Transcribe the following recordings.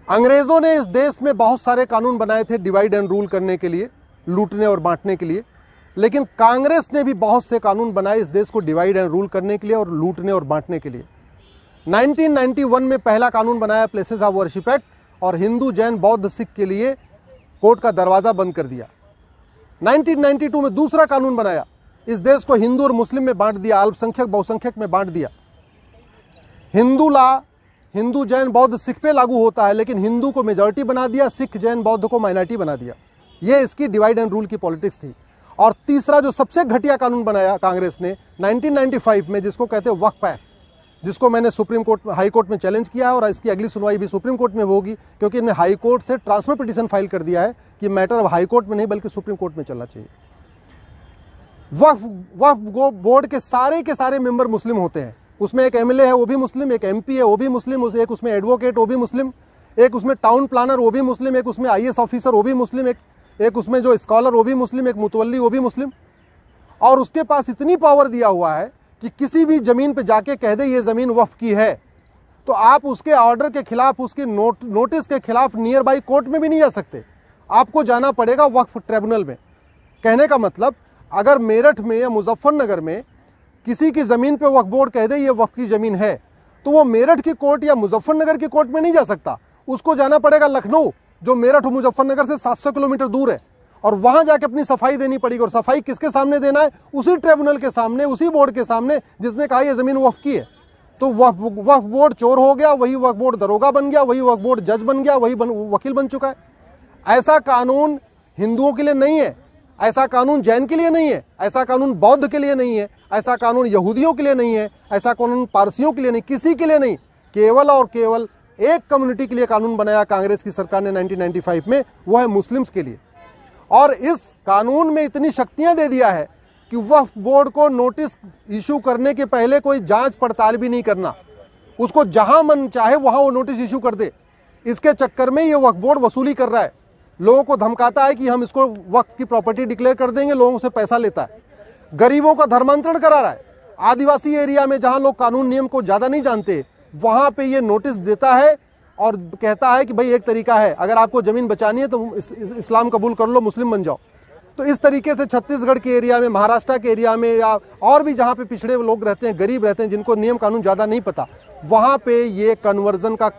अंग्रेजों ने इस देश में बहुत सारे कानून बनाए थे डिवाइड एंड रूल करने के लिए, लूटने और बांटने के लिए, लेकिन कांग्रेस ने भी बहुत से कानून बनाए इस देश को डिवाइड एंड रूल करने के लिए और लूटने और बांटने के लिए। 1991 में पहला कानून बनाया प्लेसेस ऑफ वर्शिप एक्ट, और हिंदू, जैन, बौद्ध, सिख के लिए कोर्ट का दरवाज़ा बंद कर दिया। 1992 में दूसरा कानून बनाया, इस देश को हिंदू और मुस्लिम में बांट दिया, अल्पसंख्यक बहुसंख्यक में बांट दिया। हिंदू लॉ हिंदू, जैन, बौद्ध, सिख पे लागू होता है, लेकिन हिंदू को मेजॉरिटी बना दिया, सिख, जैन, बौद्ध को माइनॉरिटी बना दिया। ये इसकी डिवाइड एंड रूल की पॉलिटिक्स थी। और तीसरा जो सबसे घटिया कानून बनाया कांग्रेस ने 1995 में, जिसको कहते हैं वक्फ एक्ट, जिसको मैंने सुप्रीम कोर्ट, हाई कोर्ट में चैलेंज किया है, और इसकी अगली सुनवाई भी सुप्रीम कोर्ट में होगी, क्योंकि इन्हें हाई कोर्ट से ट्रांसफर पिटीशन फाइल कर दिया है कि मैटर अब हाई कोर्ट में नहीं बल्कि सुप्रीम कोर्ट में चलना चाहिए। वक्फ बोर्ड के सारे मेंबर मुस्लिम होते हैं। उसमें एक एमएलए है वो भी मुस्लिम, एक एमपी है वो भी मुस्लिम, एक उसमें एडवोकेट वो भी मुस्लिम, एक उसमें टाउन प्लानर वो भी मुस्लिम, एक उसमें आईएएस ऑफिसर वो भी मुस्लिम, एक उसमें जो स्कॉलर वो भी मुस्लिम, एक मुतवल्ली वो भी मुस्लिम। और उसके पास इतनी पावर दिया हुआ है कि किसी भी जमीन पे जाके कह दे ये जमीन वक्फ की है, तो आप उसके ऑर्डर के खिलाफ, उसके नोटिस के खिलाफ नियर बाई कोर्ट में भी नहीं जा सकते, आपको जाना पड़ेगा वक्फ ट्रिब्यूनल में। कहने का मतलब, अगर मेरठ में या मुजफ्फरनगर में किसी की जमीन पे वक्फ बोर्ड कह दे ये वक्फ की जमीन है, तो वो मेरठ की कोर्ट या मुजफ्फरनगर की कोर्ट में नहीं जा सकता, उसको जाना पड़ेगा लखनऊ, जो मेरठ और मुजफ्फरनगर से 700 किलोमीटर दूर है, और वहां जाके अपनी सफाई देनी पड़ेगी। और सफाई किसके सामने देना है? उसी ट्रिब्यूनल के सामने, उसी बोर्ड के सामने जिसने कहा ये जमीन वक्फ की है। तो वक्फ बोर्ड चोर हो गया, वही वक्फ बोर्ड दरोगा बन गया, वही वक्फ बोर्ड जज बन गया, वही वकील बन चुका है। ऐसा कानून हिंदुओं के लिए नहीं है, ऐसा कानून जैन के लिए नहीं है, ऐसा कानून बौद्ध के लिए नहीं है, ऐसा कानून यहूदियों के लिए नहीं है, ऐसा कानून पारसियों के लिए नहीं, किसी के लिए नहीं। केवल और केवल एक कम्युनिटी के लिए कानून बनाया कांग्रेस की सरकार ने 1995 में, वो है मुस्लिम्स के लिए। और इस कानून में इतनी शक्तियां दे दिया है कि वक्फ बोर्ड को नोटिस इशू करने के पहले कोई जांच पड़ताल भी नहीं करना, उसको जहां मन चाहे वहां वो नोटिस इशू कर दे। इसके चक्कर में ये वक्फ बोर्ड वसूली कर रहा है, लोगों को धमकाता है कि हम इसको वक्फ की प्रॉपर्टी डिक्लेयर कर देंगे, लोगों से पैसा लेता है, गरीबों का धर्मांतरण करा रहा है। आदिवासी एरिया में जहां लोग कानून नियम को ज्यादा नहीं जानते, वहां पे ये नोटिस देता है और कहता है कि भाई एक तरीका है, अगर आपको जमीन बचानी है तो इस्लाम कबूल कर लो, मुस्लिम बन जाओ। तो इस तरीके से छत्तीसगढ़ के एरिया में, महाराष्ट्र के एरिया में, या और भी जहाँ पे पिछड़े लोग रहते हैं, गरीब रहते हैं, जिनको नियम कानून ज़्यादा नहीं पता, वहाँ पे ये कन्वर्जन का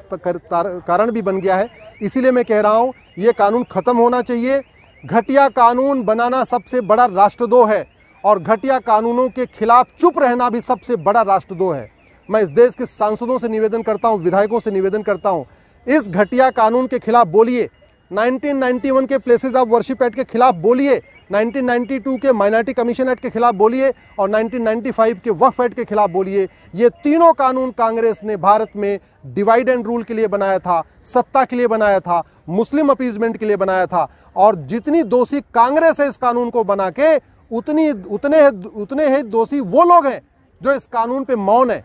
कारण भी बन गया है। इसीलिए मैं कह रहा हूँ ये कानून ख़त्म होना चाहिए। घटिया कानून बनाना सबसे बड़ा राष्ट्रद्रोह है, और घटिया कानूनों के खिलाफ चुप रहना भी सबसे बड़ा राष्ट्रद्रोह है। मैं इस देश के सांसदों से निवेदन करता हूं, विधायकों से निवेदन करता हूं, इस घटिया कानून के खिलाफ बोलिए। 1991 के प्लेसेस ऑफ वर्शिप एक्ट के खिलाफ बोलिए, 1992 के माइनॉरिटी कमीशन एक्ट के खिलाफ बोलिए, और 1995 के वक्फ एक्ट के खिलाफ बोलिए। ये तीनों कानून कांग्रेस ने भारत में डिवाइड एंड रूल के लिए बनाया था, सत्ता के लिए बनाया था, मुस्लिम अपीजमेंट के लिए बनाया था। और जितनी दोषी कांग्रेस है इस कानून को बना के, उतने ही दोषी वो लोग हैं जो इस कानून पे मौन है।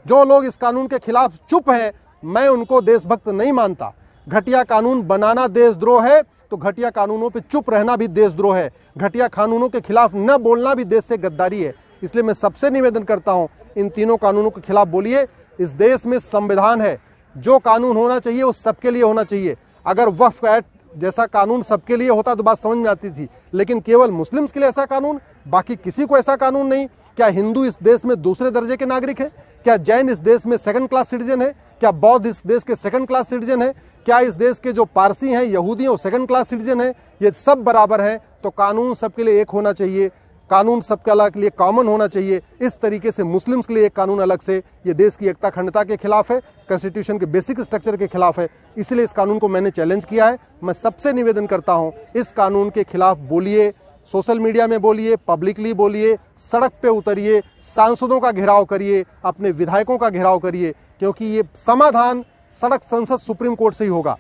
जो लोग इस कानून के खिलाफ चुप हैं, मैं उनको देशभक्त नहीं मानता। घटिया कानून बनाना देशद्रोह है, तो घटिया कानूनों पे चुप रहना भी देशद्रोह है। घटिया कानूनों के खिलाफ न बोलना भी देश से गद्दारी है। इसलिए मैं सबसे निवेदन करता हूं, इन तीनों कानूनों के खिलाफ बोलिए। इस देश में संविधान है, जो कानून होना चाहिए वो सबके लिए होना चाहिए। अगर वक्फ एक्ट जैसा कानून सबके लिए होता तो बात समझ में आती थी, लेकिन केवल मुस्लिम्स के लिए ऐसा कानून, बाकी किसी को ऐसा कानून नहीं। क्या हिंदू इस देश में दूसरे दर्जे के नागरिक हैं? क्या जैन इस देश में सेकंड क्लास सिटीजन है? क्या बौद्ध इस देश के सेकंड क्लास सिटीजन है? क्या इस देश के जो पारसी हैं, यहूदी हैं, वो सेकंड क्लास सिटीजन है? ये सब बराबर हैं। तो कानून सबके लिए एक होना चाहिए, कानून सबके लिए कॉमन होना चाहिए। इस तरीके से मुस्लिम्स के लिए एक कानून अलग से, ये देश की एकता अखंडता के खिलाफ है, कॉन्स्टिट्यूशन के बेसिक स्ट्रक्चर के खिलाफ है। इसलिए इस कानून को मैंने चैलेंज किया है। मैं सबसे निवेदन करता हूं, इस कानून के खिलाफ बोलिए, सोशल मीडिया में बोलिए, पब्लिकली बोलिए, सड़क पे उतरिए, सांसदों का घेराव करिए, अपने विधायकों का घेराव करिए, क्योंकि ये समाधान सड़क, संसद, सुप्रीम कोर्ट से ही होगा।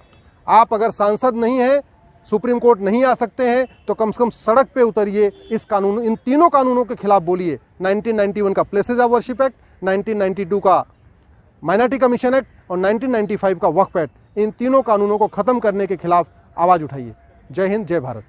आप अगर सांसद नहीं हैं, सुप्रीम कोर्ट नहीं आ सकते हैं, तो कम से कम सड़क पे उतरिए, इस कानून, इन तीनों कानूनों के खिलाफ बोलिए। 1991 का प्लेसेस ऑफ वर्शिप एक्ट, 1992 का माइनॉरिटी कमीशन एक्ट और 1995 का वक्फ एक्ट, इन तीनों कानूनों को खत्म करने के खिलाफ आवाज उठाइए। जय हिंद, जय भारत।